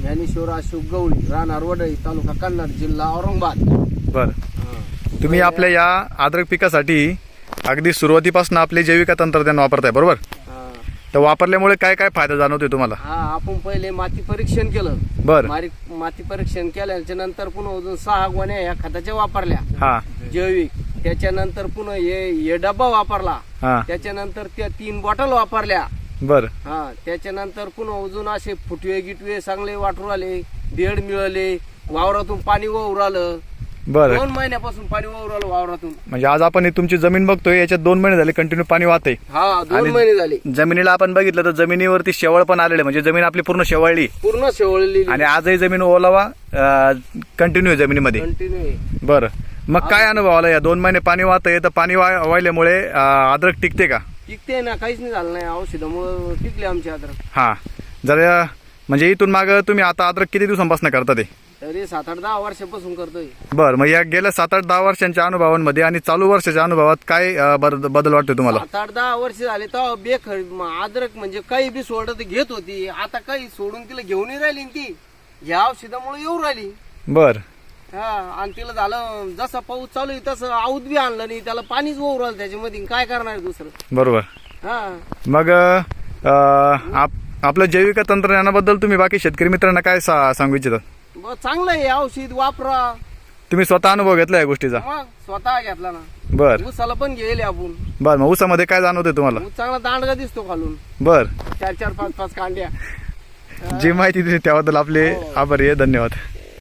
ज्ञानेश्वर अशोक गवळी, राहणार वडळी, तालुका कन्नड, जिल्हा औरंगाबाद. बर, तुम्ही आपल्या या अद्रक पिकासाठी अगदी सुरुवातीपासून आपले जैविक तंत्रज्ञान वापरताय, बरोबर? तर वापरल्यामुळे काय काय फायदा जाणवतोय तुम्हाला? आपण पहिले माती परीक्षण केलं. बर, माती परीक्षण केल्याच्या नंतर पुन्हा अजून 6 गोण्या ह्या खताच्या वापरल्या, हा जैविक. त्याच्यानंतर पुन्हा हे डब्बा वापरला. हा, त्याच्यानंतर त्या 3 बॉटल वापरल्या. बर, त्याच्यानंतर पुन्हा अजून असे फुटवे गिटवे चांगले वाटू आले, बेड मिळाले, वावरातून पाणी वाहू आलं. बर, 2 महिन्यापासून पाणी वाहू आलं वावरातून. म्हणजे आज आपण ही तुमची जमीन बघतोय, याच्यात 2 महिने झाले कंटिन्यू पाणी वाहतंय. 2 महिने झाले. जमिनीला आपण बघितलं तर जमिनीवरती शेवळ पण आलेले, म्हणजे जमीन आपली पूर्ण शेवळली, पूर्ण शेवळली. आणि आजही जमीन ओलावा कंटिन्यू आहे जमिनीमध्ये. कंटिन्यू. बरं, मग काय अनुभव आला या 2 महिने पाणी वाहतंय, तर पाणी वाहिल्यामुळे अद्रक टिकते का? टिकते ना, काहीच नाही झालं नाही. औषधामुळे टिकले आमचे अद्रक. हा, जर म्हणजे इथून माग तुम्ही आता अद्रक किती दिवसांपासून करता ते? तरी 7-8-10 वर्षापासून करतोय. बरं, मग या गेल्या 7-8-10 वर्षांच्या अनुभवांमध्ये आणि चालू वर्षाच्या अनुभवात काय बदल वाटतो तुम्हाला? 7-8-10 वर्ष झाले तर अद्रक म्हणजे काही बी सोडत घेत होती, आता काही सोडून तिला घेऊन राहिली ती. या औषधामुळे येऊ राहिली. बर, आणि तिला झालं जसा पाऊस चालू आहे तसं आऊत बी आणलं नाही, त्याला पाणीच वाहू राहिलं त्याच्यामध्ये. काय करणार दुसरं? बरोबर. मग आपलं जैविक तंत्रज्ञानाबद्दल तुम्ही बाकी शेतकरी मित्रांना काय सांगू इच्छितात? चांगलं आहे, औषध वापरा. तुम्ही स्वतः अनुभव घेतला या गोष्टीचा? मग स्वतः घेतला ना. बर, ऊसाला पण गेले आपण. बर, मग ऊसामध्ये काय जाणवतंय तुम्हाला? ऊस चांगला दांडगा दिसतो खालून. बर, 4-4, 5-5 कांड्या. जी माहिती दिली त्याबद्दल आपले आभारी आहे, धन्यवाद.